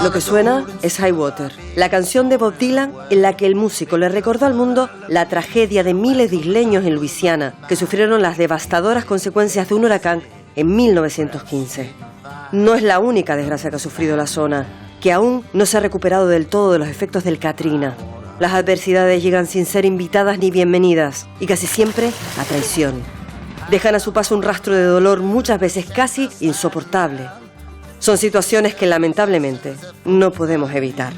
Lo que suena es High Water, la canción de Bob Dylan en la que el músico le recordó al mundo la tragedia de miles de isleños en Luisiana que sufrieron las devastadoras consecuencias de un huracán en 1915. No es la única desgracia que ha sufrido la zona, que aún no se ha recuperado del todo de los efectos del Katrina. Las adversidades llegan sin ser invitadas ni bienvenidas y casi siempre a traición. Dejan a su paso un rastro de dolor muchas veces casi insoportable. Son situaciones que lamentablemente no podemos evitar.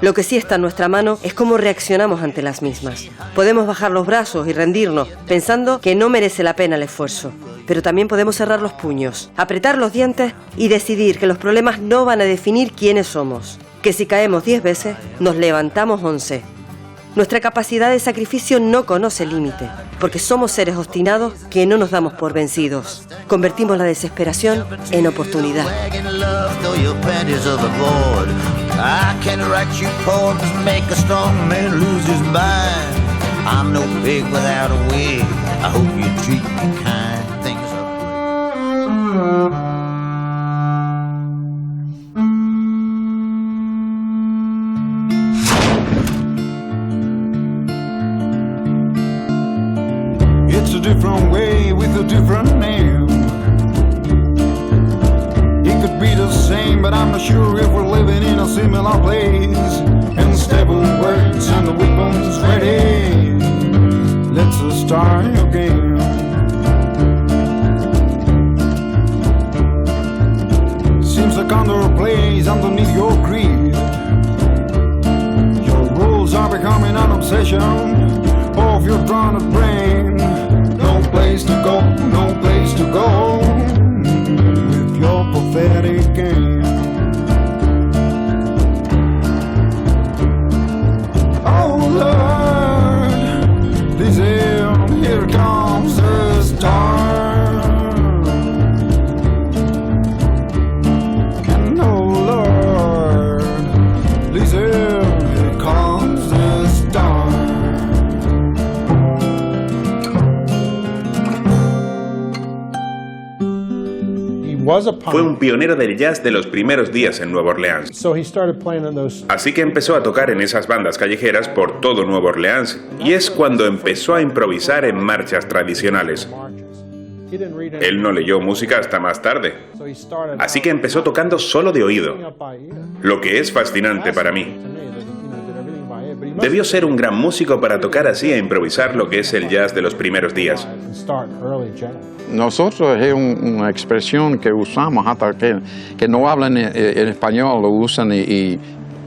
Lo que sí está en nuestra mano es cómo reaccionamos ante las mismas. Podemos bajar los brazos y rendirnos, pensando que no merece la pena el esfuerzo. Pero también podemos cerrar los puños, apretar los dientes y decidir que los problemas no van a definir quiénes somos. Que si caemos 10 veces, nos levantamos 11. Nuestra capacidad de sacrificio no conoce límite, porque somos seres obstinados que no nos damos por vencidos. Convertimos la desesperación en oportunidad. It's a different way with a different name. It could be the same, but I'm not sure if we're living in a similar place. And stable words and the weapons ready. Let's start again. Seems like under plays underneath your creed. Your rules are becoming an obsession of your drawn brain. No place to go, no place to go with your pathetic game. Oh Lord, listen, here comes the storm. And oh Lord, listen, here comes the storm. Fue un pionero del jazz de los primeros días en Nueva Orleans. Así que empezó a tocar en esas bandas callejeras por todo Nueva Orleans, y es cuando empezó a improvisar en marchas tradicionales. Él no leyó música hasta más tarde, así que empezó tocando solo de oído, lo que es fascinante para mí. Debió ser un gran músico para tocar así e improvisar lo que es el jazz de los primeros días. Nosotros es una expresión que usamos hasta que no hablan en español, lo usan y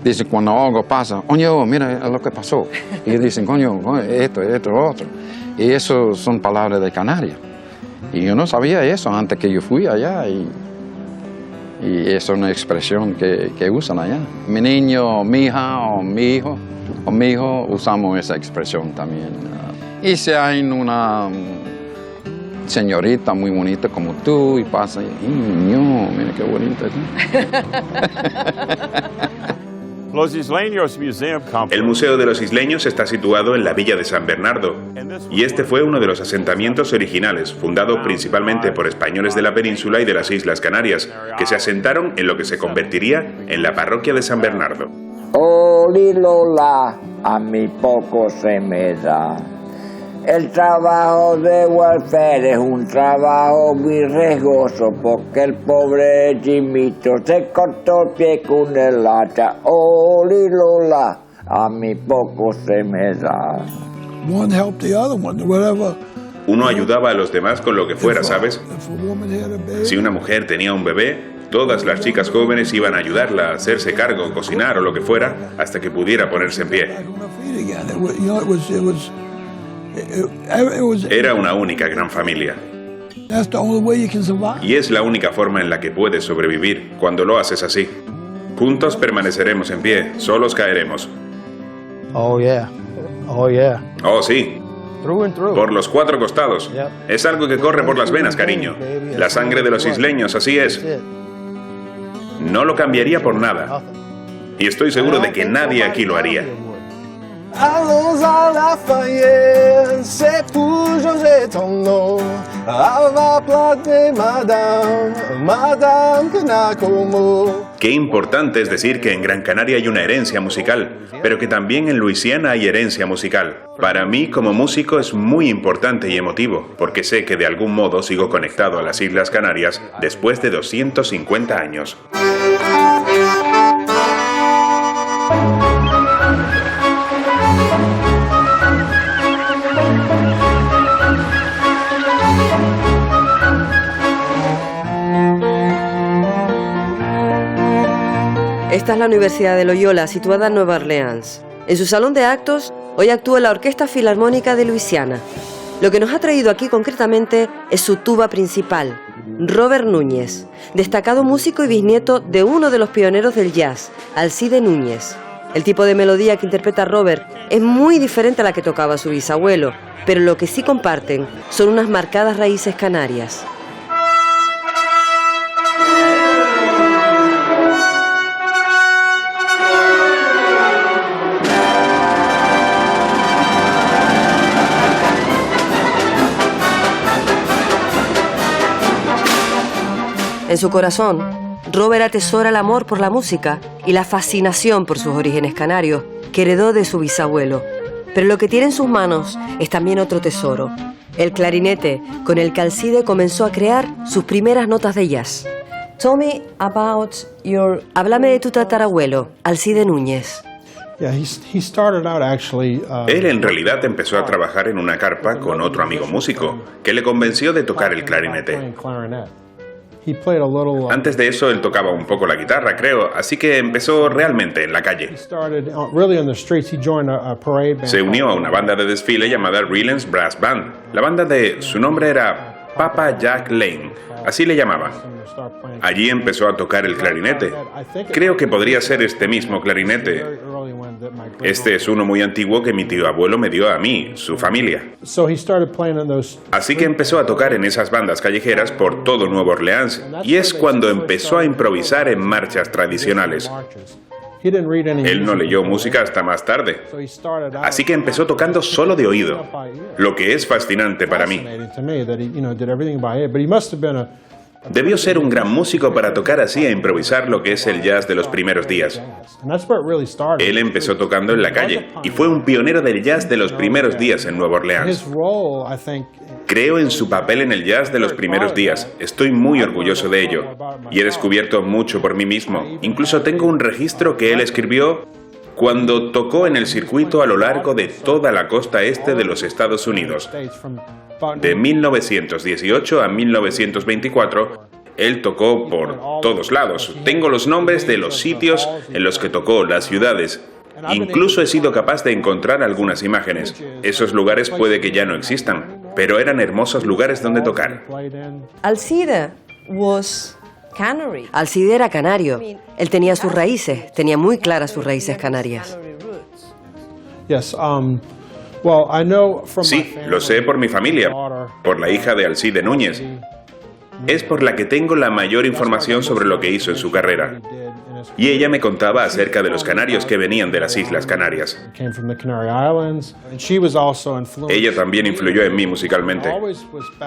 dicen cuando algo pasa, coño, mira lo que pasó. Y dicen, coño, esto, otro. Y eso son palabras de Canarias. Y yo no sabía eso antes que yo fui allá y es una expresión que usan allá. Mi niño, mi hija o mi hijo o mi hijo usamos esa expresión también. Y si hay una señorita muy bonita como tú y pasa y niño, mira qué bonita. El Museo de los Isleños está situado en la villa de San Bernardo, y este fue uno de los asentamientos originales, fundado principalmente por españoles de la península y de las Islas Canarias, que se asentaron en lo que se convertiría en la parroquia de San Bernardo. Oh, Lilola, a mí poco se me da. El trabajo de welfare es un trabajo muy riesgoso porque el pobre Jimito se cortó el pie con el hacha. Oh, Lilola, a mí poco se me da. One helped the other one, whatever. Uno ayudaba a los demás con lo que fuera, ¿sabes? Si una mujer tenía un bebé, todas las chicas jóvenes iban a ayudarla a hacerse cargo, cocinar o lo que fuera, hasta que pudiera ponerse en pie. Era una única gran familia. Y es la única forma en la que puedes sobrevivir cuando lo haces así. Juntos permaneceremos en pie, solos caeremos. Oh, yeah. Oh, yeah. Oh, sí. Through and through. Por los cuatro costados. Es algo que corre por las venas, cariño. La sangre de los isleños, así es. No lo cambiaría por nada. Y estoy seguro de que nadie aquí lo haría. Allons à Lafayette, c'est pour Georges Tonneau. À la place de Madame Kanakomo. Qué importante es decir que en Gran Canaria hay una herencia musical, pero que también en Luisiana hay herencia musical. Para mí, como músico, es muy importante y emotivo, porque sé que de algún modo sigo conectado a las Islas Canarias después de 250 años. Esta es la Universidad de Loyola, situada en Nueva Orleans. En su salón de actos, hoy actúa la Orquesta Filarmónica de Luisiana. Lo que nos ha traído aquí concretamente es su tuba principal, Robert Núñez, destacado músico y bisnieto de uno de los pioneros del jazz, Alcide Núñez. El tipo de melodía que interpreta Robert es muy diferente a la que tocaba su bisabuelo, pero lo que sí comparten son unas marcadas raíces canarias. En su corazón, Robert atesora el amor por la música y la fascinación por sus orígenes canarios que heredó de su bisabuelo. Pero lo que tiene en sus manos es también otro tesoro, el clarinete con el que Alcide comenzó a crear sus primeras notas de jazz. Háblame de tu tatarabuelo, Alcide Núñez. Él en realidad empezó a trabajar en una carpa con otro amigo músico que le convenció de tocar el clarinete. Antes de eso él tocaba un poco la guitarra, creo, así que empezó realmente en la calle. Se unió a una banda de desfile llamada Reland's Brass Band. La banda su nombre era Papa Jack Lane, así le llamaban. Allí empezó a tocar el clarinete. Creo que podría ser este mismo clarinete. Este es uno muy antiguo que mi tío abuelo me dio a mí, su familia. Así que empezó a tocar en esas bandas callejeras por todo Nueva Orleans, y es cuando empezó a improvisar en marchas tradicionales. Él no leyó música hasta más tarde, así que empezó tocando solo de oído, lo que es fascinante para mí. Debió ser un gran músico para tocar así e improvisar lo que es el jazz de los primeros días. Él empezó tocando en la calle y fue un pionero del jazz de los primeros días en Nueva Orleans. Creo en su papel en el jazz de los primeros días. Estoy muy orgulloso de ello. Y he descubierto mucho por mí mismo. Incluso tengo un registro que él escribió cuando tocó en el circuito a lo largo de toda la costa este de los Estados Unidos. De 1918 a 1924, él tocó por todos lados. Tengo los nombres de los sitios en los que tocó, las ciudades. Incluso he sido capaz de encontrar algunas imágenes. Esos lugares puede que ya no existan, pero eran hermosos lugares donde tocar. Alcide era canario. Él tenía sus raíces, tenía muy claras sus raíces canarias. Sí, lo sé por mi familia, por la hija de Alcide Núñez. Es por la que tengo la mayor información sobre lo que hizo en su carrera. Y ella me contaba acerca de los canarios que venían de las Islas Canarias. Ella también influyó en mí musicalmente.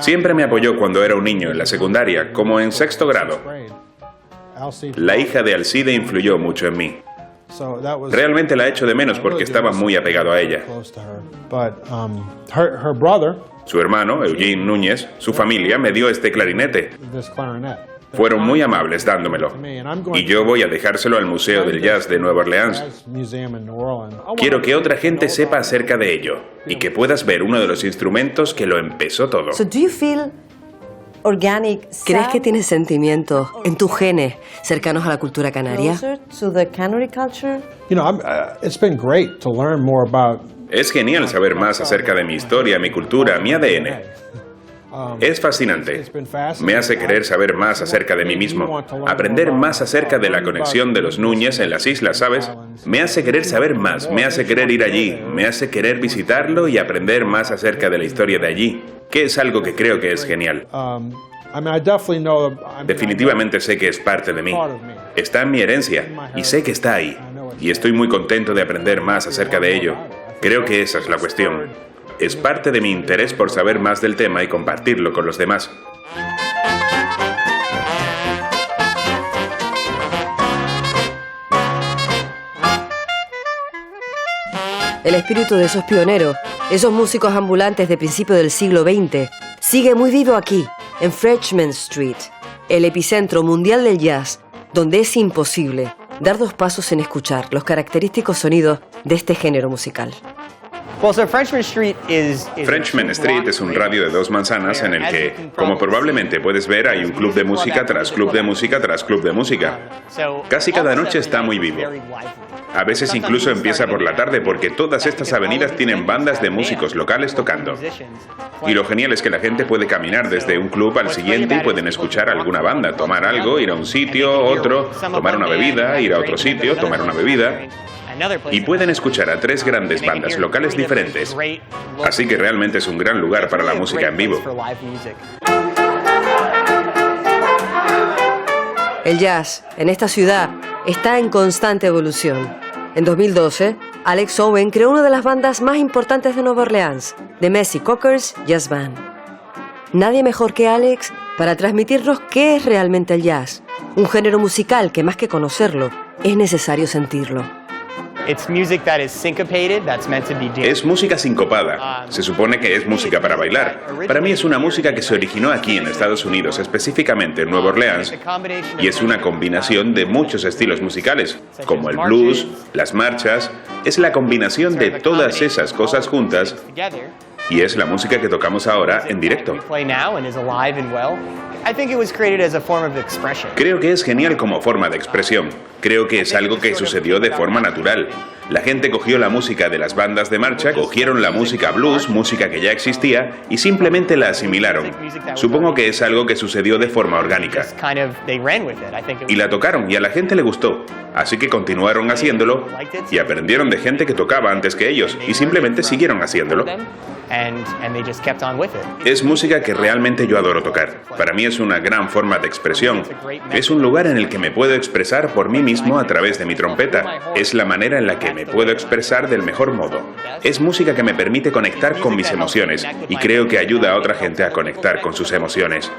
Siempre me apoyó cuando era un niño en la secundaria, como en sexto grado. La hija de Alcide influyó mucho en mí. Realmente la echo de menos porque estaba muy apegado a ella. Su hermano, Eugene Núñez, su familia me dio este clarinete. Fueron muy amables dándomelo. Y yo voy a dejárselo al Museo del Jazz de Nueva Orleans. Quiero que otra gente sepa acerca de ello y que puedas ver uno de los instrumentos que lo empezó todo. ¿Crees que tienes sentimientos en tus genes cercanos a la cultura canaria? Es genial saber más acerca de mi historia, mi cultura, mi ADN. Es fascinante. Me hace querer saber más acerca de mí mismo, aprender más acerca de la conexión de los Núñez en las islas, ¿sabes? Me hace querer saber más, me hace querer ir allí, me hace querer visitarlo y aprender más acerca de la historia de allí, que es algo que creo que es genial. Definitivamente sé que es parte de mí. Está en mi herencia y sé que está ahí. Y estoy muy contento de aprender más acerca de ello. Creo que esa es la cuestión. Es parte de mi interés por saber más del tema y compartirlo con los demás. El espíritu de esos pioneros, esos músicos ambulantes de principios del siglo XX, sigue muy vivo aquí, en Frenchmen Street, el epicentro mundial del jazz, donde es imposible dar dos pasos sin escuchar los característicos sonidos de este género musical. Frenchmen Street es un radio de 2 manzanas en el que, como probablemente puedes ver, hay un club de música tras club de música tras club de música. Casi cada noche está muy vivo. A veces incluso empieza por la tarde porque todas estas avenidas tienen bandas de músicos locales tocando. Y lo genial es que la gente puede caminar desde un club al siguiente y pueden escuchar alguna banda, tomar algo, ir a un sitio, otro, tomar una bebida, ir a otro sitio, tomar una bebida. Y pueden escuchar a 3 grandes bandas locales diferentes. Así que realmente es un gran lugar para la música en vivo. El jazz en esta ciudad está en constante evolución. En 2012, Alex Owen creó una de las bandas más importantes de Nueva Orleans, The Messy Cockers Jazz Band. Nadie mejor que Alex para transmitirnos qué es realmente el jazz, un género musical que más que conocerlo, es necesario sentirlo. Es música sincopada. Se supone que es música para bailar. Para mí es una música que se originó aquí en Estados Unidos, específicamente en Nueva Orleans, y es una combinación de muchos estilos musicales, como el blues, las marchas. Es la combinación de todas esas cosas juntas, y es la música que tocamos ahora en directo. Creo que es genial como forma de expresión. Creo que es algo que sucedió de forma natural. La gente cogió la música de las bandas de marcha, cogieron la música blues, música que ya existía, y simplemente la asimilaron. Supongo que es algo que sucedió de forma orgánica. Y la tocaron y a la gente le gustó. Así que continuaron haciéndolo y aprendieron de gente que tocaba antes que ellos y simplemente siguieron haciéndolo. Es música que realmente yo adoro tocar. Para mí es una gran forma de expresión. Es un lugar en el que me puedo expresar por mí mismo a través de mi trompeta. Es la manera en la que me puedo expresar del mejor modo. Es música que me permite conectar con mis emociones y creo que ayuda a otra gente a conectar con sus emociones.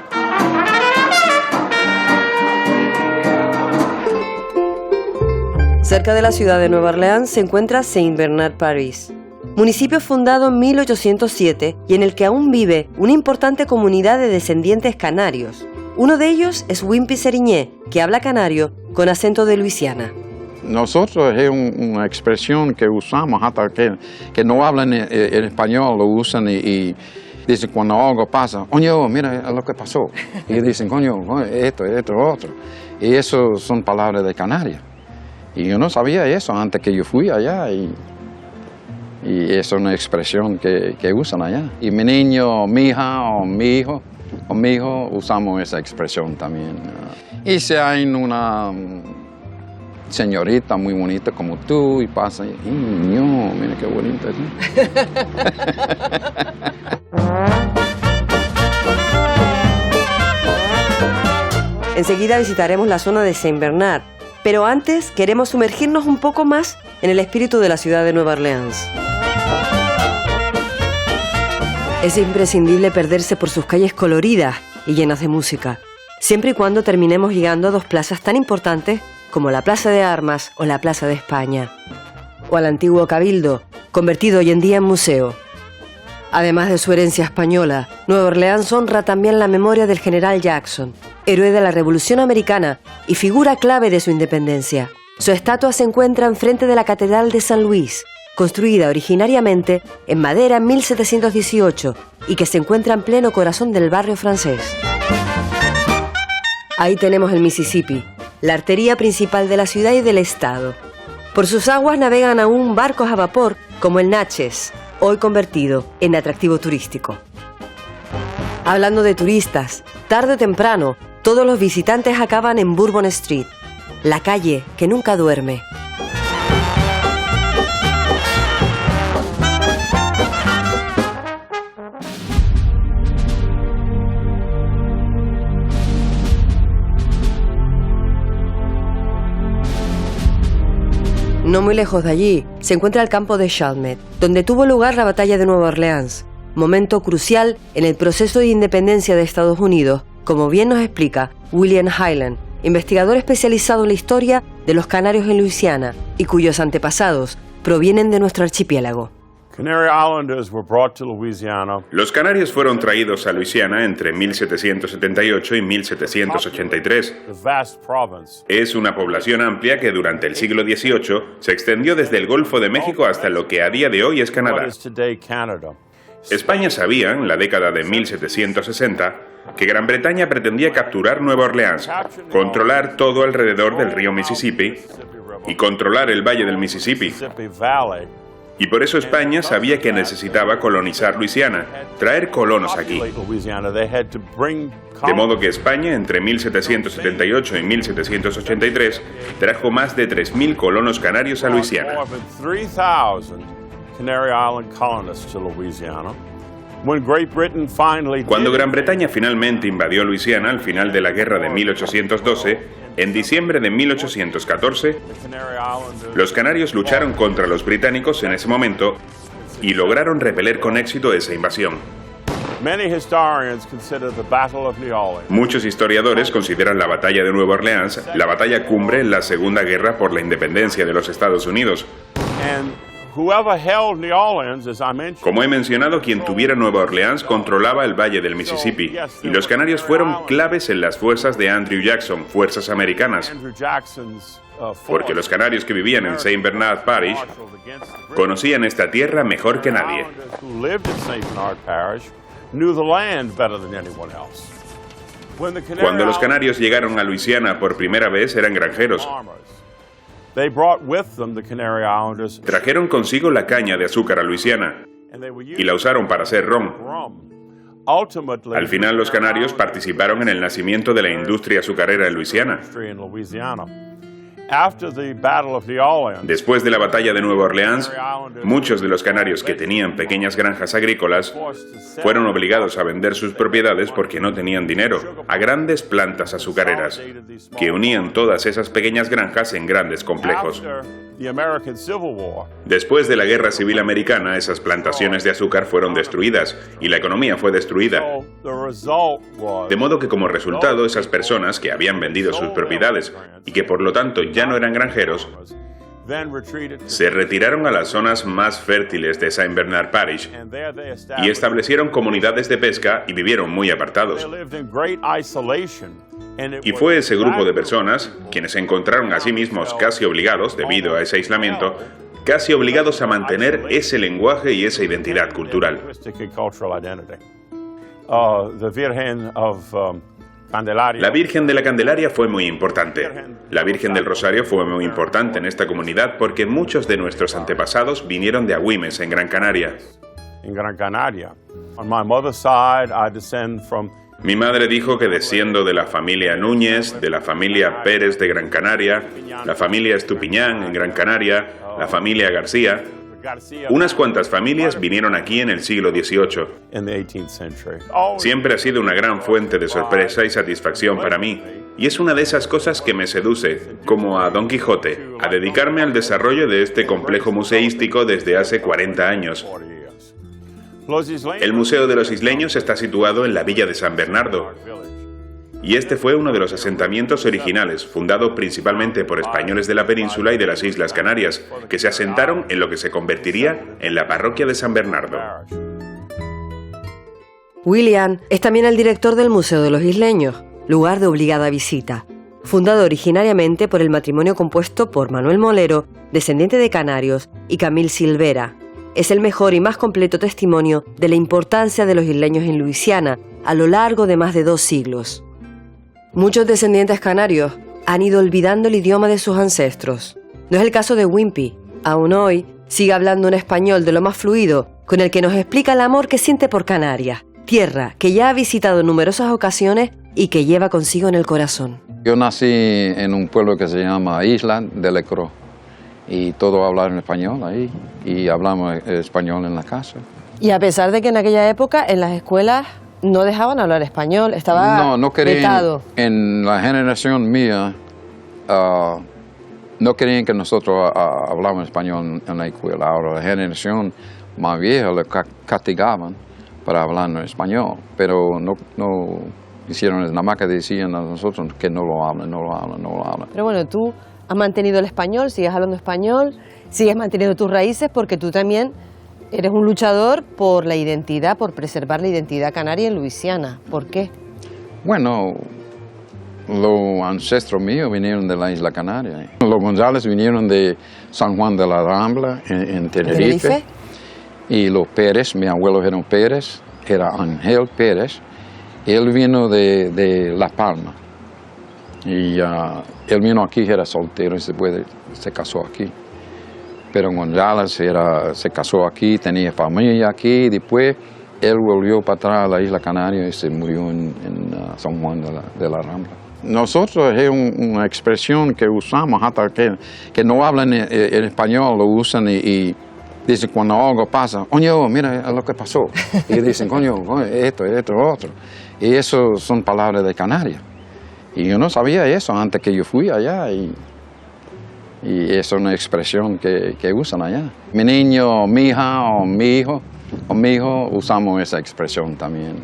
Cerca de la ciudad de Nueva Orleans se encuentra Saint-Bernard-Paris, municipio fundado en 1807 y en el que aún vive una importante comunidad de descendientes canarios. Uno de ellos es Wimpy Seriñé, que habla canario con acento de Luisiana. Nosotros es una expresión que usamos hasta que no hablan en español, lo usan y dicen cuando algo pasa, coño, mira lo que pasó. Y dicen, coño, esto, otro. Y eso son palabras de Canarias. Y yo no sabía eso antes que yo fui allá y es una expresión que usan allá. Y mi niño, mi hija o mi hijo usamos esa expresión también. Y si hay una señorita muy bonita como tú y pasa y niño, mira qué bonita es. Enseguida visitaremos la zona de Saint-Bernard, pero antes queremos sumergirnos un poco más en el espíritu de la ciudad de Nueva Orleans. Es imprescindible perderse por sus calles coloridas y llenas de música, siempre y cuando terminemos llegando a 2 plazas tan importantes como la Plaza de Armas o la Plaza de España, o al antiguo Cabildo, convertido hoy en día en museo. Además de su herencia española, Nueva Orleans honra también la memoria del general Jackson, héroe de la Revolución Americana y figura clave de su independencia. Su estatua se encuentra enfrente de la Catedral de San Luis, construida originariamente en madera en 1718 y que se encuentra en pleno corazón del barrio francés. Ahí tenemos el Mississippi, la arteria principal de la ciudad y del estado. Por sus aguas navegan aún barcos a vapor como el Natchez, hoy convertido en atractivo turístico. Hablando de turistas, tarde o temprano, todos los visitantes acaban en Bourbon Street, la calle que nunca duerme. No muy lejos de allí se encuentra el campo de Chalmette, donde tuvo lugar la batalla de Nueva Orleans, momento crucial en el proceso de independencia de Estados Unidos, como bien nos explica William Hyland, investigador especializado en la historia de los canarios en Luisiana y cuyos antepasados provienen de nuestro archipiélago. Los canarios fueron traídos a Luisiana entre 1778 y 1783. Es una población amplia que durante el siglo XVIII se extendió desde el Golfo de México hasta lo que a día de hoy es Canadá. España sabía, en la década de 1760, que Gran Bretaña pretendía capturar Nueva Orleans, controlar todo alrededor del río Mississippi y controlar el valle del Mississippi. Y por eso España sabía que necesitaba colonizar Luisiana, traer colonos aquí. De modo que España, entre 1778 y 1783, trajo más de 3.000 colonos canarios a Luisiana. Cuando Gran Bretaña finalmente invadió Luisiana al final de la guerra de 1812, en diciembre de 1814, los canarios lucharon contra los británicos en ese momento y lograron repeler con éxito esa invasión. Muchos historiadores consideran la batalla de Nueva Orleans la batalla cumbre en la Segunda Guerra por la Independencia de los Estados Unidos. Como he mencionado, quien tuviera Nueva Orleans controlaba el valle del Mississippi, y los canarios fueron claves en las fuerzas de Andrew Jackson, fuerzas americanas, porque los canarios que vivían en Saint Bernard Parish conocían esta tierra mejor que nadie. Cuando los canarios llegaron a Luisiana por primera vez, eran granjeros. Trajeron consigo la caña de azúcar a Luisiana y la usaron para hacer ron. Al final, los canarios participaron en el nacimiento de la industria azucarera en Luisiana. Después de la batalla de Nueva Orleans, muchos de los canarios que tenían pequeñas granjas agrícolas fueron obligados a vender sus propiedades porque no tenían dinero a grandes plantas azucareras, que unían todas esas pequeñas granjas en grandes complejos. Después de la Guerra Civil Americana, esas plantaciones de azúcar fueron destruidas y la economía fue destruida. De modo que como resultado, esas personas que habían vendido sus propiedades y que por lo tanto ya no eran granjeros, se retiraron a las zonas más fértiles de Saint Bernard Parish y establecieron comunidades de pesca y vivieron muy apartados. Y fue ese grupo de personas quienes se encontraron a sí mismos casi obligados, debido a ese aislamiento, casi obligados a mantener ese lenguaje y esa identidad cultural. La Virgen de la Candelaria fue muy importante. La Virgen del Rosario fue muy importante en esta comunidad porque muchos de nuestros antepasados vinieron de Agüimes, en Gran Canaria. Mi madre dijo que desciendo de la familia Núñez, de la familia Pérez de Gran Canaria, la familia Estupiñán en Gran Canaria, la familia García. Unas cuantas familias vinieron aquí en el siglo XVIII. Siempre ha sido una gran fuente de sorpresa y satisfacción para mí, y es una de esas cosas que me seduce, como a Don Quijote, a dedicarme al desarrollo de este complejo museístico desde hace 40 años. El Museo de los Isleños está situado en la villa de San Bernardo, y este fue uno de los asentamientos originales, fundado principalmente por españoles de la península y de las Islas Canarias, que se asentaron en lo que se convertiría en la parroquia de San Bernardo. William es también el director del Museo de los Isleños, lugar de obligada visita, fundado originariamente por el matrimonio compuesto por Manuel Molero, descendiente de canarios, y Camille Silvera. Es el mejor y más completo testimonio de la importancia de los isleños en Luisiana a lo largo de más de 2 siglos. Muchos descendientes canarios han ido olvidando el idioma de sus ancestros. No es el caso de Wimpy. Aún hoy sigue hablando un español de lo más fluido, con el que nos explica el amor que siente por Canarias, tierra que ya ha visitado en numerosas ocasiones y que lleva consigo en el corazón. Yo nací en un pueblo que se llama Isla de Lecro y todos hablan español ahí y hablamos español en la casa. Y a pesar de que en aquella época en las escuelas no dejaban hablar español, estaba no querían, vetado. En la generación mía no querían que nosotros habláramos español en la escuela. Ahora la generación más vieja le castigaban para hablar en español, pero no hicieron nada más que decían a nosotros que no lo hablan. Pero bueno, tú has mantenido el español, sigues hablando español Sigues manteniendo tus raíces porque tú también eres un luchador por la identidad, por preservar la identidad canaria en Luisiana. ¿Por qué? Bueno, los ancestros míos vinieron de la isla Canaria. Los González vinieron de San Juan de la Rambla, en Tenerife. Y los Pérez, mi abuelo era un Pérez, era Ángel Pérez. Él vino de La Palma. Y él vino aquí, era soltero y después se casó aquí. Pero González se casó aquí, tenía familia aquí. Y después él volvió para atrás a la isla Canaria y se murió en San Juan de la Rambla. Nosotros es una expresión que usamos hasta que no hablan en español, lo usan y dicen cuando algo pasa, coño, mira lo que pasó. Y dicen, coño, esto, otro. Y eso son palabras de Canarias. Y yo no sabía eso antes que yo fui allá y es una expresión que usan allá. Mi niño, mi hija o mi hijo usamos esa expresión también.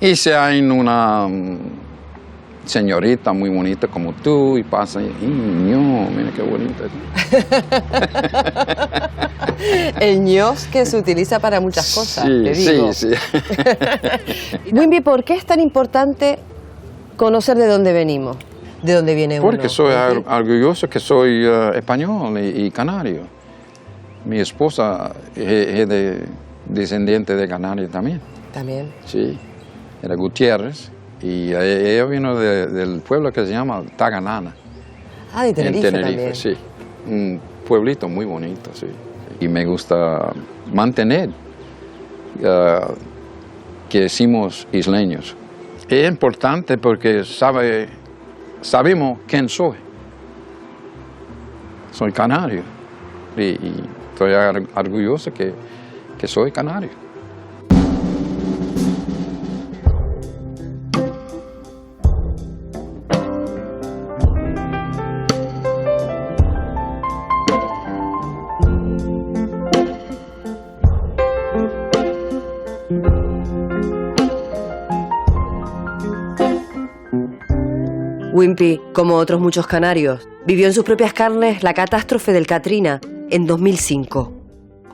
Y si hay una señorita muy bonita como tú y pasa y mira qué bonita. El ños que se utiliza para muchas cosas, sí, te digo. Sí. Wimby, ¿por qué es tan importante conocer de dónde venimos? ¿De dónde viene uno? Porque soy orgulloso que soy español y canario. Mi esposa es descendiente de Canarias también. ¿También? Sí, era Gutiérrez. Y ella vino del pueblo que se llama Taganana. Ah, de Tenerife, en Tenerife, también. Sí. Un pueblito muy bonito, sí. Y me gusta mantener que somos isleños. Es importante porque sabemos quién soy. Soy canario. Y estoy orgulloso que soy canario. Wimpy, como otros muchos canarios, vivió en sus propias carnes la catástrofe del Katrina en 2005.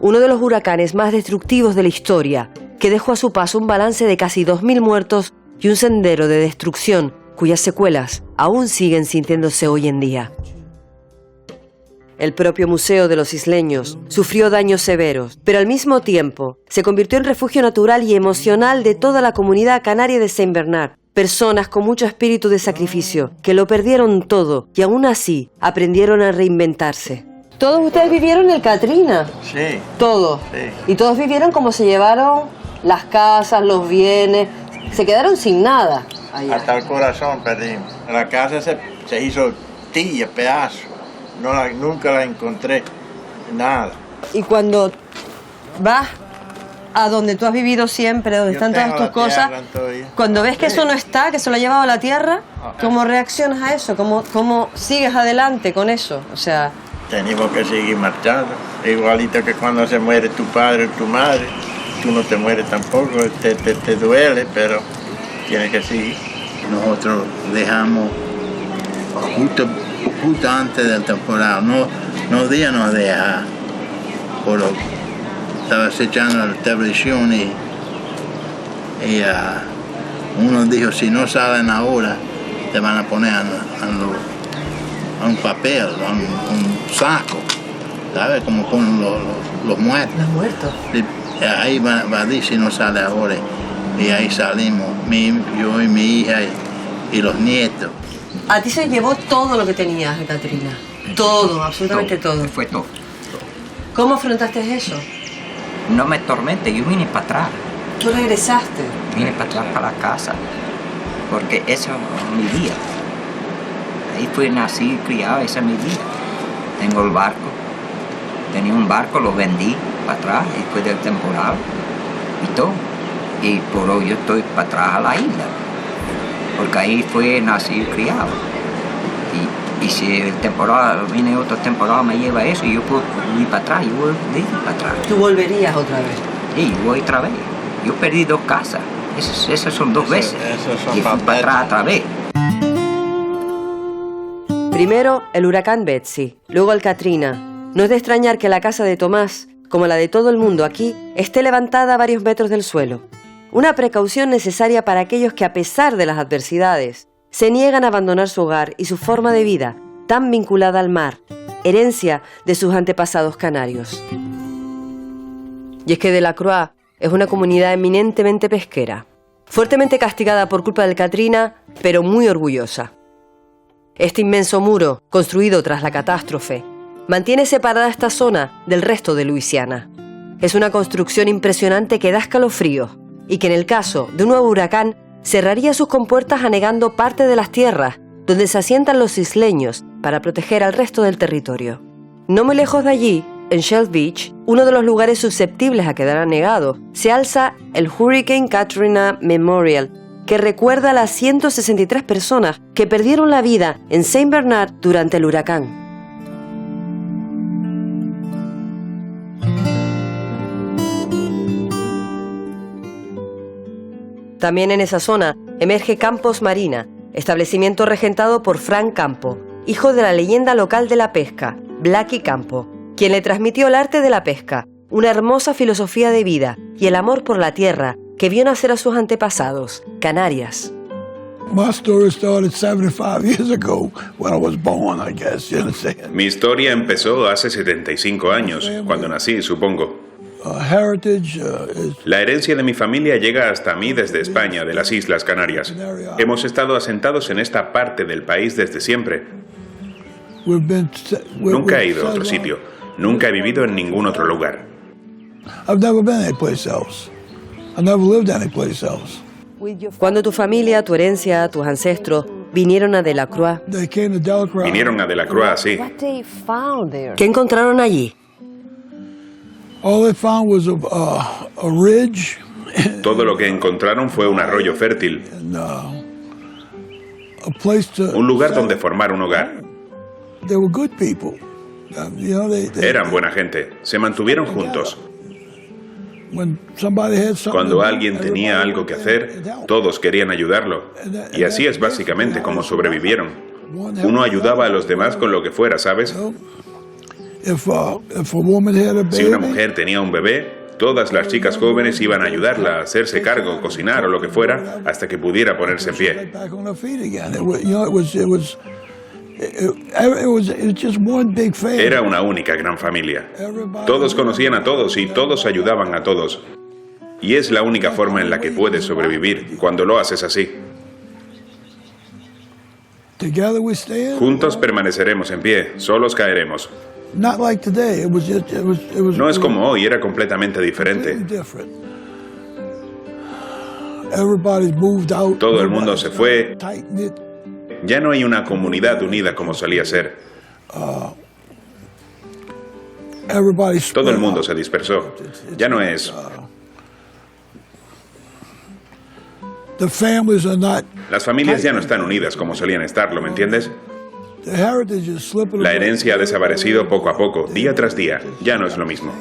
Uno de los huracanes más destructivos de la historia, que dejó a su paso un balance de casi 2.000 muertos y un sendero de destrucción cuyas secuelas aún siguen sintiéndose hoy en día. El propio Museo de los Isleños sufrió daños severos, pero al mismo tiempo se convirtió en refugio natural y emocional de toda la comunidad canaria de Saint Bernard. Personas con mucho espíritu de sacrificio, que lo perdieron todo y aún así aprendieron a reinventarse. ¿Todos ustedes vivieron el Katrina? Sí. ¿Todos? Sí. ¿Y todos vivieron como se llevaron las casas, los bienes? Se quedaron sin nada allá. Hasta el corazón perdimos. La casa se hizo tilla, pedazo. Nunca la encontré, nada. Y cuando vas a donde tú has vivido siempre, donde están todas tus cosas, cuando ves que eso no está, que se lo ha llevado a la tierra, ¿cómo reaccionas a eso? ¿Cómo sigues adelante con eso? O sea... Tenemos que seguir marchando, igualito que cuando se muere tu padre o tu madre, tú no te mueres tampoco, te duele, pero tienes que seguir. Nosotros dejamos justo antes del temporal, no día nos deja, pero estaba echando la televisión y uno dijo, si no salen ahora, te van a poner a un papel, a un saco, ¿sabes? Como ponen los muertos. Los muertos. Y ahí va a decir si no sale ahora. Y ahí salimos, yo y mi hija y los nietos. A ti se llevó todo lo que tenías de Katrina. Todo, absolutamente todo. Fue todo. ¿Cómo afrontaste eso? No me tormente, yo vine para atrás. ¿Tú regresaste? Vine para atrás para la casa, porque ese es mi día. Ahí fui nacido y criado, ese es mi día. Tengo el barco, tenía un barco, lo vendí para atrás después del temporal y todo. Y por hoy yo estoy para atrás a la isla, porque ahí fue nacido y criado. Y si el temporal, viene otro temporal, me lleva eso y yo puedo ir para atrás, yo voy para atrás. ¿Tú volverías otra vez? Sí, yo voy otra vez. Yo perdí 2 casas, esas son 2 veces. Y fui para atrás otra vez. Primero el huracán Betsy, luego el Katrina No es de extrañar que la casa de Tomás, como la de todo el mundo aquí, esté levantada a varios metros del suelo. Una precaución necesaria para aquellos que, a pesar de las adversidades, se niegan a abandonar su hogar y su forma de vida, tan vinculada al mar, herencia de sus antepasados canarios. Y es que Delacroix es una comunidad eminentemente pesquera, fuertemente castigada por culpa del Katrina, pero muy orgullosa. Este inmenso muro, construido tras la catástrofe, mantiene separada esta zona del resto de Luisiana. Es una construcción impresionante que da escalofríos y que en el caso de un nuevo huracán cerraría sus compuertas anegando parte de las tierras donde se asientan los isleños para proteger al resto del territorio. No muy lejos de allí, en Shell Beach, uno de los lugares susceptibles a quedar anegado, se alza el Hurricane Katrina Memorial, que recuerda a las 163 personas que perdieron la vida en Saint Bernard durante el huracán. También en esa zona emerge Campos Marina, establecimiento regentado por Frank Campo, hijo de la leyenda local de la pesca, Blackie Campo, quien le transmitió el arte de la pesca, una hermosa filosofía de vida y el amor por la tierra que vio nacer a sus antepasados, Canarias. Mi historia empezó hace 75 años, cuando nací, supongo. La herencia de mi familia llega hasta mí desde España, de las Islas Canarias. Hemos estado asentados en esta parte del país desde siempre. Nunca he ido a otro sitio. Nunca he vivido en ningún otro lugar. Cuando tu familia, tu herencia, tus ancestros vinieron a Delacroix. Vinieron a Delacroix, sí. ¿Qué encontraron allí? Todo lo que encontraron fue un arroyo fértil. Un lugar donde formar un hogar. Eran buena gente. Se mantuvieron juntos. Cuando alguien tenía algo que hacer, todos querían ayudarlo. Y así es básicamente como sobrevivieron. Uno ayudaba a los demás con lo que fuera, ¿sabes? Si una mujer tenía un bebé, todas las chicas jóvenes iban a ayudarla a hacerse cargo, cocinar o lo que fuera, hasta que pudiera ponerse en pie. Era una única gran familia. Todos conocían a todos y todos ayudaban a todos. Y es la única forma en la que puedes sobrevivir, cuando lo haces así. Juntos permaneceremos en pie, solos caeremos. No es como hoy, era completamente diferente. Todo el mundo se fue. Ya no hay una comunidad unida como solía ser. Todo el mundo se dispersó. Ya no es. Las familias ya no están unidas como solían estarlo, ¿me entiendes? La herencia ha desaparecido poco a poco, día tras día. Ya no es lo mismo.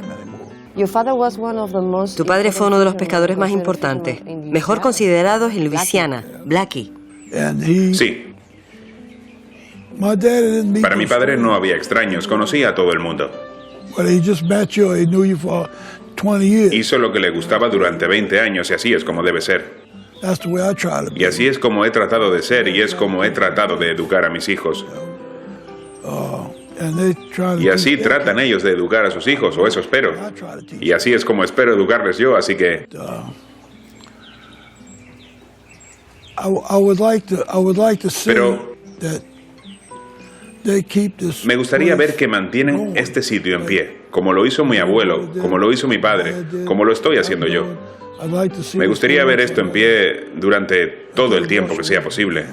Tu padre fue uno de los pescadores más importantes, mejor considerados en Luisiana, Blackie. Sí. Para mi padre no había extraños, conocía a todo el mundo. Hizo lo que le gustaba durante 20 años y así es como debe ser. Y así es como he tratado de ser y es como he tratado de educar a mis hijos. Y así tratan ellos de educar a sus hijos, o eso espero. Y así es como espero educarles yo, así que... Pero me gustaría ver que mantienen este sitio en pie, como lo hizo mi abuelo, como lo hizo mi padre, como lo estoy haciendo yo. Me gustaría ver esto en pie durante todo el tiempo que sea posible.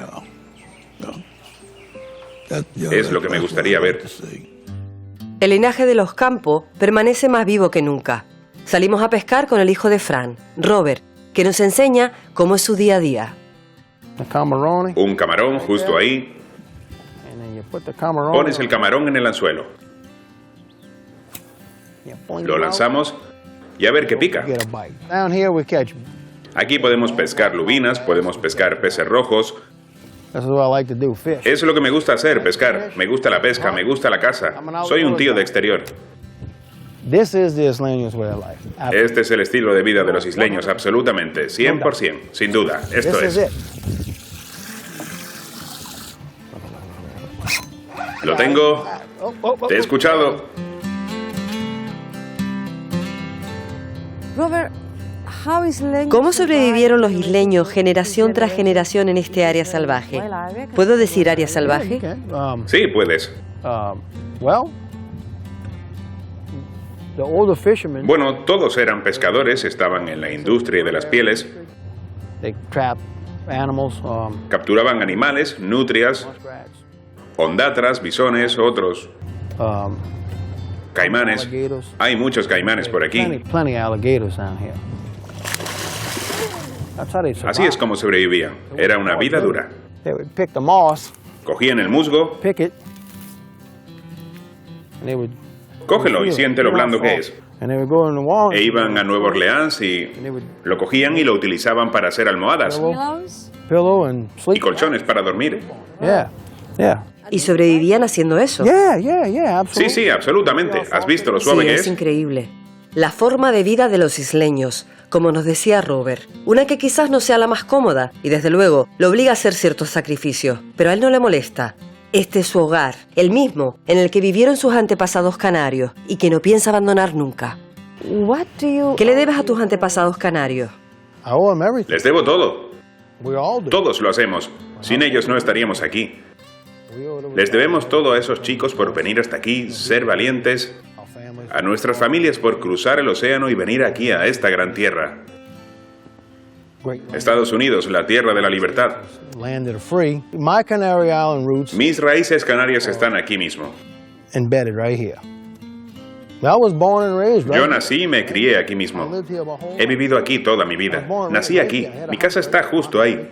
Es lo que me gustaría ver. El linaje de los Campo permanece más vivo que nunca. Salimos a pescar con el hijo de Fran, Robert, que nos enseña cómo es su día a día. Un camarón justo ahí. Pones el camarón en el anzuelo. Lo lanzamos y a ver qué pica. Aquí podemos pescar lubinas, podemos pescar peces rojos, Es lo que me gusta hacer, pescar. Me gusta la pesca, me gusta la caza. Soy un tío de exterior. Este es el estilo de vida de los isleños, absolutamente, 100%, sin duda. Esto es. Lo tengo. Te he escuchado. Robert, ¿cómo sobrevivieron los isleños generación tras generación en este área salvaje? ¿Puedo decir área salvaje? Sí, puedes. Bueno, todos eran pescadores, estaban en la industria de las pieles. Capturaban animales, nutrias, ondatras, bisones, otros. Caimanes. Hay muchos caimanes por aquí. Así es como sobrevivían. Era una vida dura. Cogían el musgo. Cógelo y siente lo blando que es. E iban a Nueva Orleans y lo cogían y lo utilizaban para hacer almohadas y colchones para dormir. ¿Y sobrevivían haciendo eso? Sí, sí, absolutamente. ¿Has visto lo suave que es? Es increíble. La forma de vida de los isleños, como nos decía Robert, una que quizás no sea la más cómoda y desde luego lo obliga a hacer ciertos sacrificios, pero a él no le molesta. Este es su hogar, el mismo en el que vivieron sus antepasados canarios y que no piensa abandonar nunca. ¿Qué le debes a tus antepasados canarios? Les debo todo. Todos lo hacemos. Sin ellos no estaríamos aquí. Les debemos todo a esos chicos por venir hasta aquí, ser valientes, a nuestras familias por cruzar el océano y venir aquí a esta gran tierra. Estados Unidos, la tierra de la libertad. Mis raíces canarias están aquí mismo. Yo nací y me crié aquí mismo. He vivido aquí toda mi vida. Nací aquí. Mi casa está justo ahí.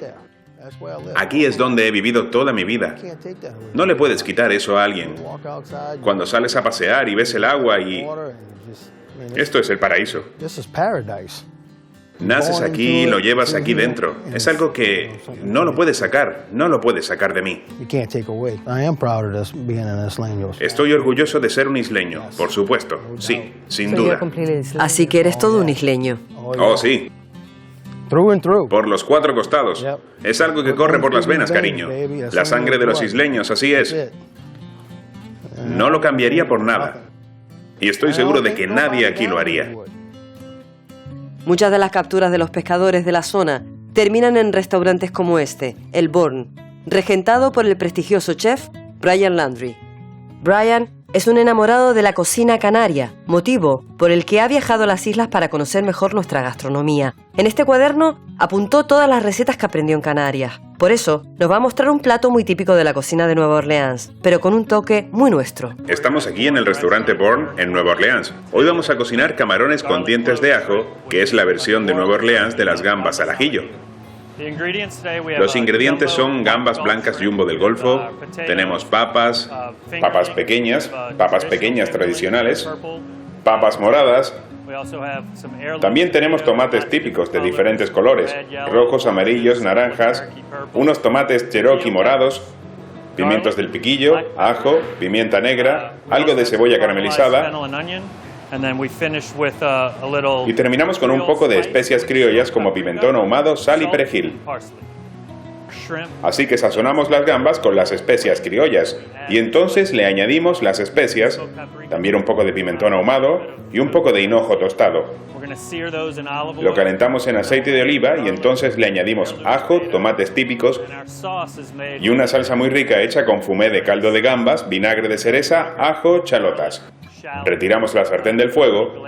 Aquí es donde he vivido toda mi vida. No le puedes quitar eso a alguien. Cuando sales a pasear y ves el agua y... Esto es el paraíso. Naces aquí y lo llevas aquí dentro. Es algo que no lo puedes sacar. No lo puedes sacar de mí. Estoy orgulloso de ser un isleño, por supuesto. Sí, sin duda. Así que eres todo un isleño. Oh, sí. Por los cuatro costados. Es algo que corre por las venas, cariño. La sangre de los isleños, así es. No lo cambiaría por nada. Y estoy seguro de que nadie aquí lo haría. Muchas de las capturas de los pescadores de la zona terminan en restaurantes como este, el Bourne, regentado por el prestigioso chef Brian Landry. Brian es un enamorado de la cocina canaria, motivo por el que ha viajado a las islas para conocer mejor nuestra gastronomía. En este cuaderno apuntó todas las recetas que aprendió en Canarias. Por eso nos va a mostrar un plato muy típico de la cocina de Nueva Orleans, pero con un toque muy nuestro. Estamos aquí en el restaurante Bourne en Nueva Orleans. Hoy vamos a cocinar camarones con dientes de ajo, que es la versión de Nueva Orleans de las gambas al ajillo. Los ingredientes son gambas blancas jumbo del Golfo, tenemos papas pequeñas tradicionales, papas moradas. También tenemos tomates típicos de diferentes colores, rojos, amarillos, naranjas, unos tomates cherokee morados, pimientos del piquillo, ajo, pimienta negra, algo de cebolla caramelizada. Y terminamos con un poco de especias criollas como pimentón ahumado, sal y perejil. Así que sazonamos las gambas con las especias criollas y entonces le añadimos las especias, también un poco de pimentón ahumado y un poco de hinojo tostado. Lo calentamos en aceite de oliva y entonces le añadimos ajo, tomates típicos y una salsa muy rica hecha con fumé de caldo de gambas, vinagre de cereza, ajo, chalotas. Retiramos la sartén del fuego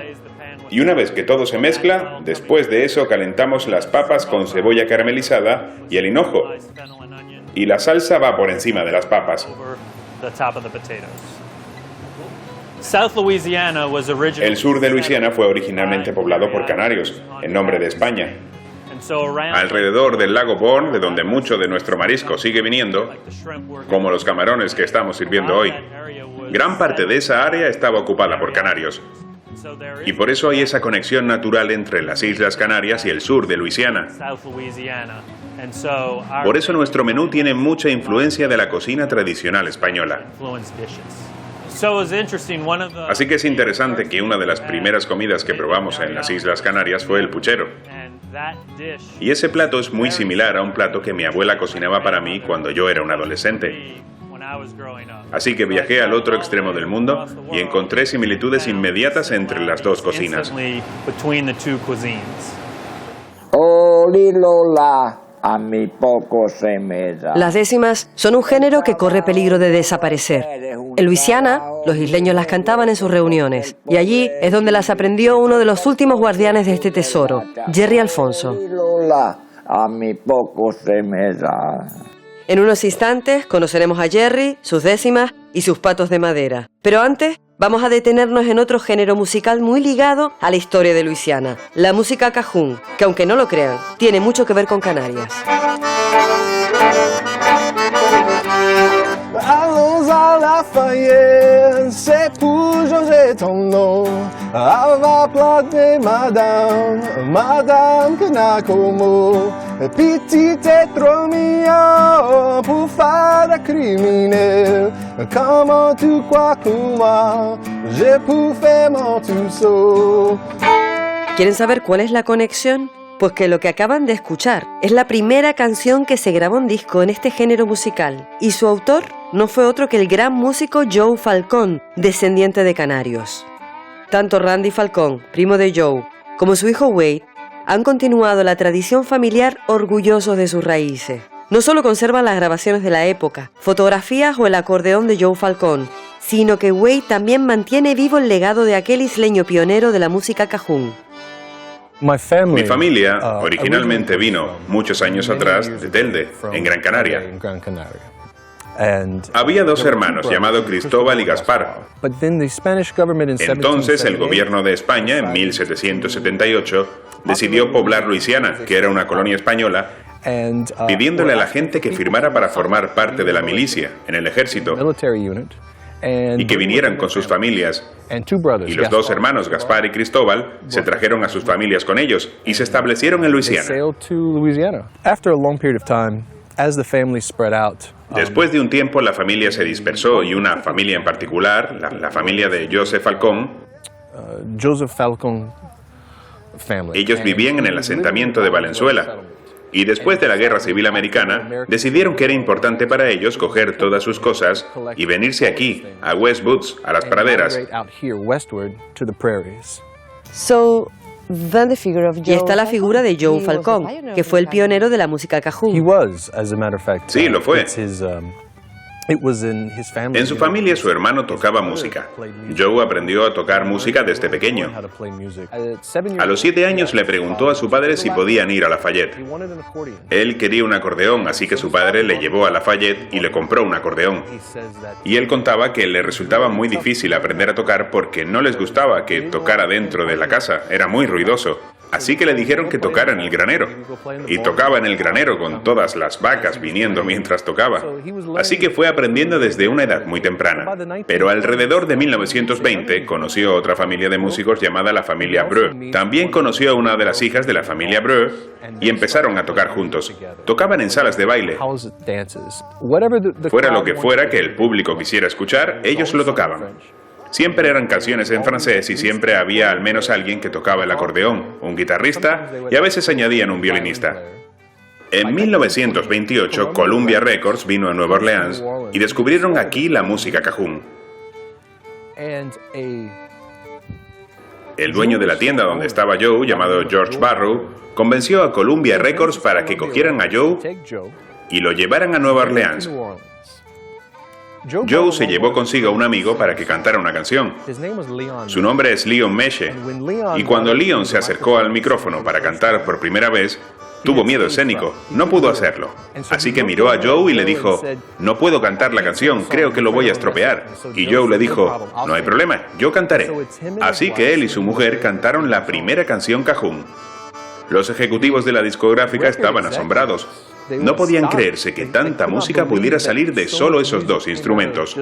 y una vez que todo se mezcla, después de eso calentamos las papas con cebolla caramelizada y el hinojo. Y la salsa va por encima de las papas. El sur de Luisiana fue originalmente poblado por canarios, en nombre de España. Alrededor del lago Bourne, de donde mucho de nuestro marisco sigue viniendo, como los camarones que estamos sirviendo hoy, gran parte de esa área estaba ocupada por canarios. Y por eso hay esa conexión natural entre las Islas Canarias y el sur de Luisiana. Por eso nuestro menú tiene mucha influencia de la cocina tradicional española. Así que es interesante que una de las primeras comidas que probamos en las Islas Canarias fue el puchero. Y ese plato es muy similar a un plato que mi abuela cocinaba para mí cuando yo era un adolescente. Así que viajé al otro extremo del mundo y encontré similitudes inmediatas entre las dos cocinas. Oh, Lilola, a mí poco se me da. Las décimas son un género que corre peligro de desaparecer. En Luisiana, los isleños las cantaban en sus reuniones, y allí es donde las aprendió uno de los últimos guardianes de este tesoro, Jerry Alfonso. Lilola, a mí poco se me da. En unos instantes conoceremos a Jerry, sus décimas y sus patos de madera. Pero antes, vamos a detenernos en otro género musical muy ligado a la historia de Luisiana, la música cajún, que aunque no lo crean, tiene mucho que ver con Canarias. Allons à Lafayette, c'est pour Georges Tonneau. À la plaque de Madame Canacomo. Petit et trop mignon pour faire un criminel. Comment tu crois que moi, j'ai pour faire mon trousseau? ¿Quieren saber cuál es la conexión? Pues que lo que acaban de escuchar es la primera canción que se grabó en disco en este género musical, y su autor no fue otro que el gran músico Joe Falcón, descendiente de canarios. Tanto Randy Falcón, primo de Joe, como su hijo Wade han continuado la tradición familiar orgullosos de sus raíces. No solo conservan las grabaciones de la época, fotografías o el acordeón de Joe Falcón, sino que Wade también mantiene vivo el legado de aquel isleño pionero de la música cajún. Mi familia originalmente vino, muchos años atrás, de Telde, en Gran Canaria. Había dos hermanos llamados Cristóbal y Gaspar. Entonces el gobierno de España, en 1778, decidió poblar Luisiana, que era una colonia española, pidiéndole a la gente que firmara para formar parte de la milicia, en el ejército, y que vinieran con sus familias. Y los dos hermanos, Gaspar y Cristóbal, se trajeron a sus familias con ellos y se establecieron en Luisiana. Después de un tiempo, la familia se dispersó y una familia en particular, la familia de Joseph Falcón, ellos vivían en el asentamiento de Valenzuela. Y después de la Guerra Civil Americana, decidieron que era importante para ellos coger todas sus cosas y venirse aquí, a West Woods, a las praderas. Y está la figura de Joe Falcón, que fue el pionero de la música cajún. Sí, lo fue. En su familia, su hermano tocaba música. Joe aprendió a tocar música desde pequeño. A los 7 años le preguntó a su padre si podían ir a Lafayette. Él quería un acordeón, así que su padre le llevó a Lafayette y le compró un acordeón. Y él contaba que le resultaba muy difícil aprender a tocar porque no les gustaba que tocara dentro de la casa, era muy ruidoso. Así que le dijeron que tocara en el granero. Y tocaba en el granero con todas las vacas viniendo mientras tocaba. Así que fue aprendiendo desde una edad muy temprana. Pero alrededor de 1920 conoció a otra familia de músicos llamada la familia Breu. También conoció a una de las hijas de la familia Breu y empezaron a tocar juntos. Tocaban en salas de baile. Fuera lo que fuera que el público quisiera escuchar, ellos lo tocaban. Siempre eran canciones en francés y siempre había al menos alguien que tocaba el acordeón, un guitarrista y a veces añadían un violinista. En 1928, Columbia Records vino a Nueva Orleans y descubrieron aquí la música cajún. El dueño de la tienda donde estaba Joe, llamado George Barrow, convenció a Columbia Records para que cogieran a Joe y lo llevaran a Nueva Orleans. Joe se llevó consigo a un amigo para que cantara una canción. Su nombre es Leon Meche, y cuando Leon se acercó al micrófono para cantar por primera vez, tuvo miedo escénico, no pudo hacerlo. Así que miró a Joe y le dijo, no puedo cantar la canción, creo que lo voy a estropear. Y Joe le dijo, no hay problema, yo cantaré. Así que él y su mujer cantaron la primera canción cajún. Los ejecutivos de la discográfica estaban asombrados. No podían creerse que tanta música pudiera salir de solo esos dos instrumentos.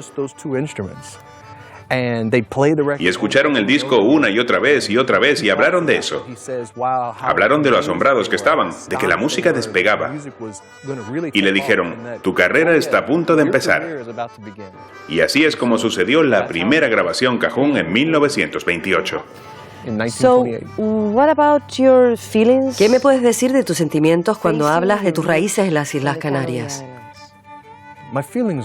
Y escucharon el disco una y otra vez y otra vez y hablaron de eso. Hablaron de lo asombrados que estaban, de que la música despegaba. Y le dijeron, tu carrera está a punto de empezar. Y así es como sucedió la primera grabación Cajún en 1928. ¿Qué me puedes decir de tus sentimientos cuando hablas de tus raíces en las Islas Canarias?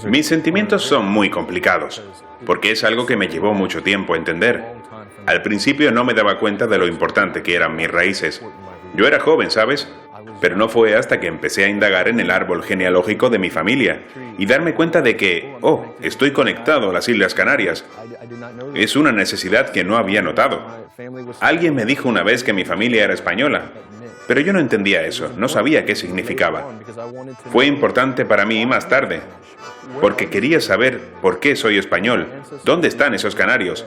Mis sentimientos son muy complicados, porque es algo que me llevó mucho tiempo entender. Al principio no me daba cuenta de lo importante que eran mis raíces. Yo era joven, ¿sabes? Pero no fue hasta que empecé a indagar en el árbol genealógico de mi familia y darme cuenta de que, estoy conectado a las Islas Canarias. Es una necesidad que no había notado. Alguien me dijo una vez que mi familia era española, pero yo no entendía eso, no sabía qué significaba. Fue importante para mí más tarde, porque quería saber por qué soy español, dónde están esos canarios,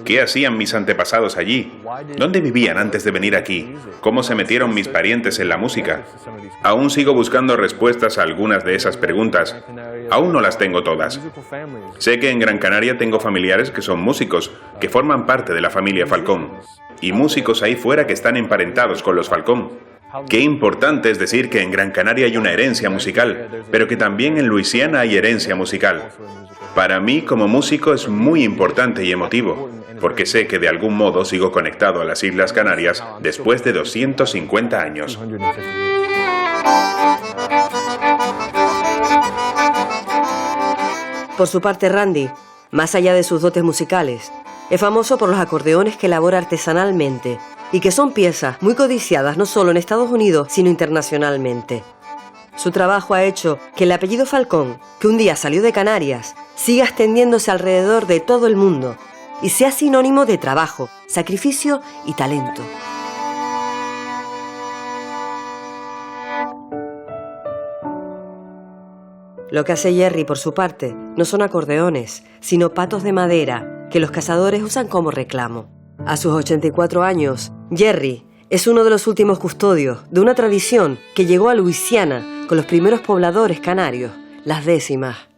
qué hacían mis antepasados allí, dónde vivían antes de venir aquí, cómo se metieron mis parientes en la música. Aún sigo buscando respuestas a algunas de esas preguntas. Aún no las tengo todas. Sé que en Gran Canaria tengo familiares que son músicos, que forman parte de la familia Falcón, y músicos ahí fuera que están emparentados con los Falcón. Qué importante es decir que en Gran Canaria hay una herencia musical, pero que también en Luisiana hay herencia musical. Para mí, como músico, es muy importante y emotivo, porque sé que de algún modo sigo conectado a las Islas Canarias después de 250 años. Por su parte, Randy, más allá de sus dotes musicales, es famoso por los acordeones que elabora artesanalmente y que son piezas muy codiciadas no solo en Estados Unidos, sino internacionalmente. Su trabajo ha hecho que el apellido Falcón, que un día salió de Canarias, siga extendiéndose alrededor de todo el mundo y sea sinónimo de trabajo, sacrificio y talento. Lo que hace Jerry, por su parte, no son acordeones, sino patos de madera que los cazadores usan como reclamo. A sus 84 años, Jerry es uno de los últimos custodios de una tradición que llegó a Luisiana con los primeros pobladores canarios, las décimas.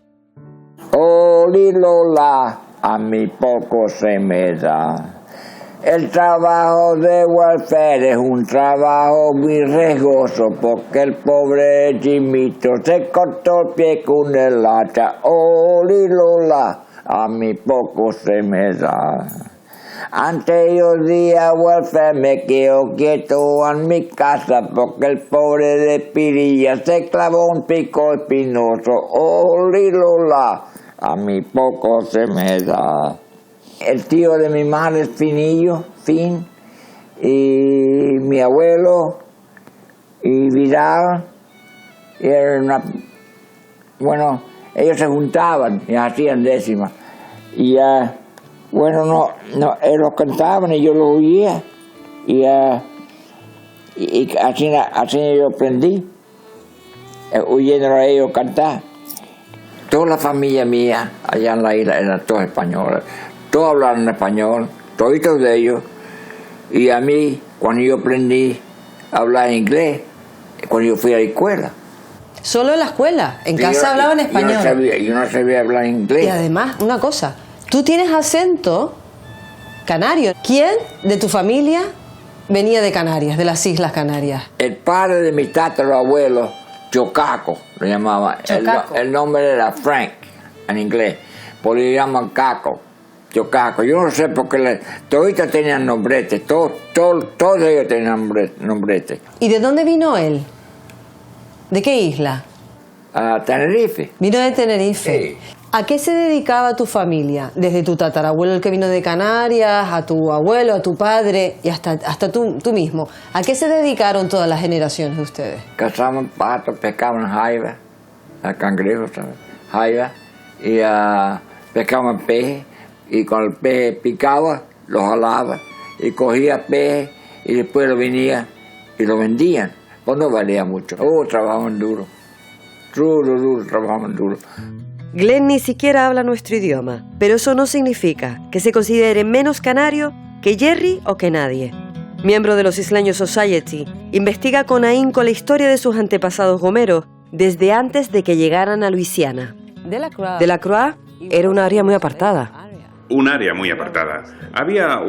Oh, Lilola, a mí poco se me da. El trabajo de welfare es un trabajo muy riesgoso porque el pobre Jimito se cortó el pie con el hacha. Oh, Lilola, a mí poco se me da. Antes yo día welfare me quedo quieto en mi casa porque el pobre de Pirilla se clavó un pico espinoso. Oh, Lilola, a mí poco se me da. El tío de mi madre es Finillo, Fin, y mi abuelo, y Vidal, y era bueno, ellos se juntaban y hacían décimas. Y ellos cantaban y yo lo oía, y así yo aprendí, oyendo a ellos cantar. Toda la familia mía allá en la isla eran todos españoles. Todos hablaban español, todos de ellos. Y a mí, cuando yo aprendí a hablar inglés, cuando yo fui a la escuela. ¿Solo en la escuela? ¿En casa hablaban español? Yo no sabía hablar inglés. Y además, una cosa, tú tienes acento canario. ¿Quién de tu familia venía de Canarias, de las Islas Canarias? El padre de mi tatarabuelo, Chocaco, lo llamaban. El nombre era Frank, en inglés, porque le llaman Caco. Chocaco. Yo no sé por qué todos tenían nombretes, todos ellos tenían nombretes. ¿Y de dónde vino él? ¿De qué isla? A Tenerife. Vino de Tenerife. Sí. ¿A qué se dedicaba tu familia? Desde tu tatarabuelo, el que vino de Canarias, a tu abuelo, a tu padre y hasta tú mismo. ¿A qué se dedicaron todas las generaciones de ustedes? Cazaban patos, pescaban jaiba, a cangrejos, jaiba, y pescaban peces. Y con el pez picaba, lo jalaba, y cogía pez, y después lo venía y lo vendían. Pues no valía mucho. Trabajaban duro. Duro, trabajaban duro. Glenn ni siquiera habla nuestro idioma, pero eso no significa que se considere menos canario que Jerry o que nadie. Miembro de los Isleños Society, investiga con ahínco la historia de sus antepasados gomeros desde antes de que llegaran a Luisiana. De la Croix era un área muy apartada. un área muy apartada. Había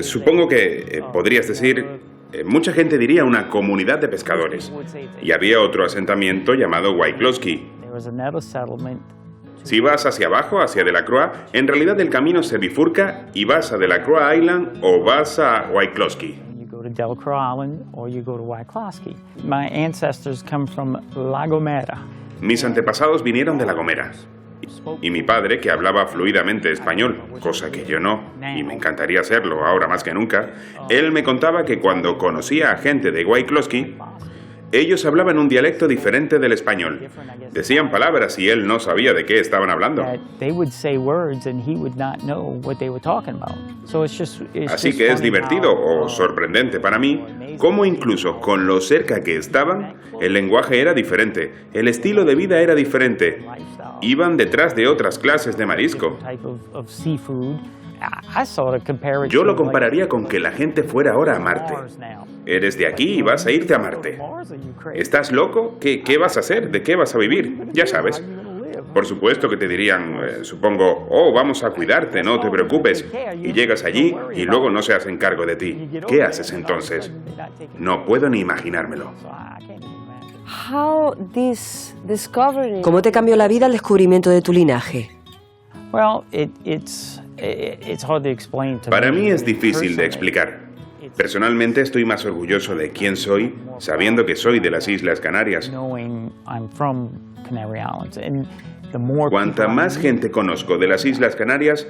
supongo que podrías decir, mucha gente diría una comunidad de pescadores. Y había otro asentamiento llamado Wycloskey. Si vas hacia abajo, hacia Delacroix, en realidad el camino se bifurca y vas a Delacroix Island o vas a Wycloskey. Mis antepasados vinieron de La Gomera. Y mi padre, que hablaba fluidamente español, cosa que yo no, y me encantaría hacerlo ahora más que nunca, él me contaba que cuando conocía a gente de Wycloskey, ellos hablaban un dialecto diferente del español. Decían palabras y él no sabía de qué estaban hablando. Así que es divertido o sorprendente para mí cómo incluso con lo cerca que estaban, el lenguaje era diferente, el estilo de vida era diferente. Iban detrás de otras clases de marisco. Yo lo compararía con que la gente fuera ahora a Marte. Eres de aquí y vas a irte a Marte. ¿Estás loco? ¿Qué vas a hacer? ¿De qué vas a vivir? Ya sabes. Por supuesto que te dirían, supongo, oh, vamos a cuidarte, no te preocupes. Y llegas allí y luego no se hacen cargo de ti. ¿Qué haces entonces? No puedo ni imaginármelo. ¿Cómo te cambió la vida el descubrimiento de tu linaje? Para mí es difícil de explicar. Personalmente estoy más orgulloso de quién soy, sabiendo que soy de las Islas Canarias. Cuanta más gente conozco de las Islas Canarias,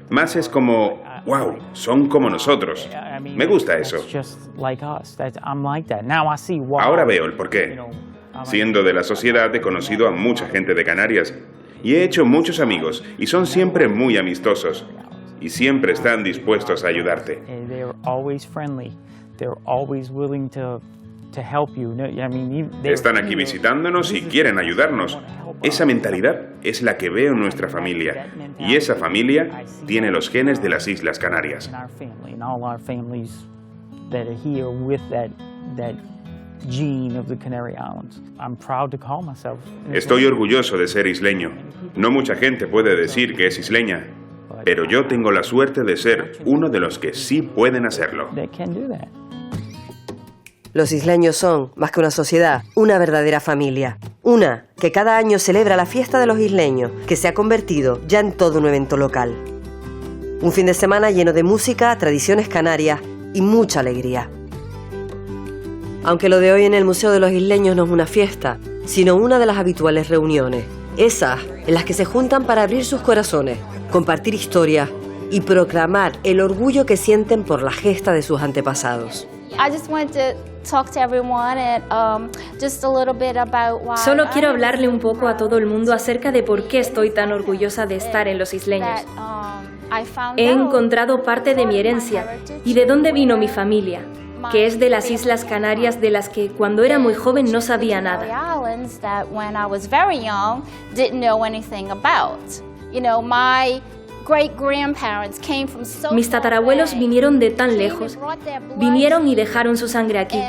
más es como, wow, son como nosotros. Me gusta eso. Ahora veo el porqué. Siendo de la sociedad, he conocido a mucha gente de Canarias y he hecho muchos amigos y son siempre muy amistosos y siempre están dispuestos a ayudarte. Están aquí visitándonos y quieren ayudarnos. Esa mentalidad es la que veo en nuestra familia y esa familia tiene los genes de las Islas Canarias. Estoy orgulloso de ser isleño. No mucha gente puede decir que es isleña, pero yo tengo la suerte de ser uno de los que sí pueden hacerlo. Los isleños son, más que una sociedad, una verdadera familia. Una que cada año celebra la fiesta de los isleños, que se ha convertido ya en todo un evento local. Un fin de semana lleno de música, tradiciones canarias y mucha alegría. Aunque lo de hoy en el Museo de los Isleños no es una fiesta, sino una de las habituales reuniones. Esas en las que se juntan para abrir sus corazones, compartir historias y proclamar el orgullo que sienten por la gesta de sus antepasados. Solo quiero hablarle un poco a todo el mundo acerca de por qué estoy tan orgullosa de estar en los isleños. He encontrado parte de mi herencia y de dónde vino mi familia, que es de las Islas Canarias, de las que cuando era muy joven no sabía nada. Mis tatarabuelos vinieron de tan lejos, vinieron y dejaron su sangre aquí.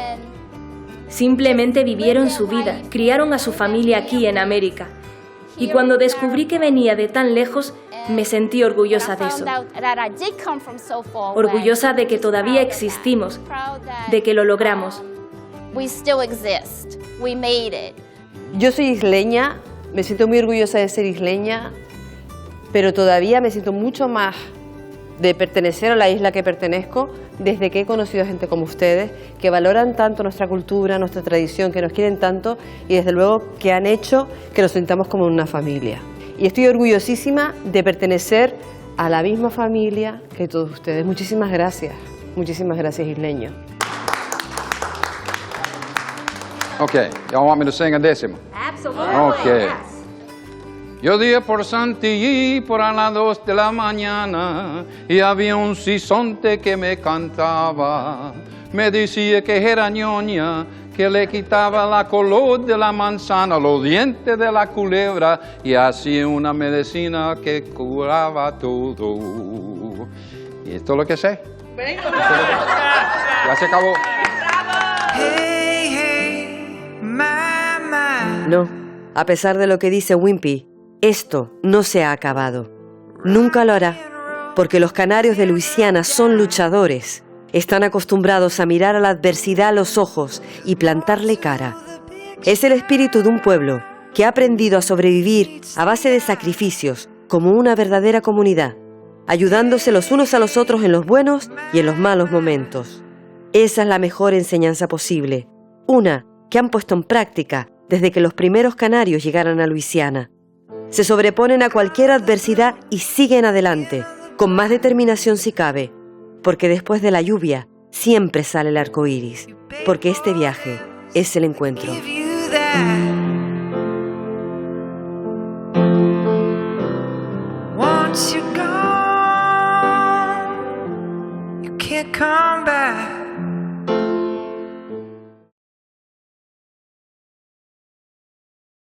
Simplemente vivieron su vida, criaron a su familia aquí en América. Y cuando descubrí que venía de tan lejos, me sentí orgullosa de eso. Orgullosa de que todavía existimos, de que lo logramos. Yo soy isleña, me siento muy orgullosa de ser isleña, pero todavía me siento mucho más de pertenecer a la isla que pertenezco desde que he conocido a gente como ustedes, que valoran tanto nuestra cultura, nuestra tradición, que nos quieren tanto y desde luego que han hecho que nos sintamos como una familia. Y estoy orgullosísima de pertenecer a la misma familia que todos ustedes. Muchísimas gracias isleños. Okay, y'all want me to sing a décimo? Absolutely. Okay. Yo dije por Santilly por a las 2 de la mañana y había un sisonte que me cantaba. Me decía que era ñoña, que le quitaba la color de la manzana, los dientes de la culebra y hacía una medicina que curaba todo. Y esto es lo que sé. Ya se acabó. No, a pesar de lo que dice Wimpy, esto no se ha acabado. Nunca lo hará. porque los canarios de Luisiana son luchadores. Están acostumbrados a mirar a la adversidad a los ojos y plantarle cara. Es el espíritu de un pueblo que ha aprendido a sobrevivir a base de sacrificios, como una verdadera comunidad, ayudándose los unos a los otros en los buenos y en los malos momentos. Esa es la mejor enseñanza posible, una que han puesto en práctica desde que los primeros canarios llegaron a Luisiana. Se sobreponen a cualquier adversidad y siguen adelante, con más determinación si cabe, porque después de la lluvia siempre sale el arco iris, porque este viaje es el encuentro. Once you're gone, you can't come back.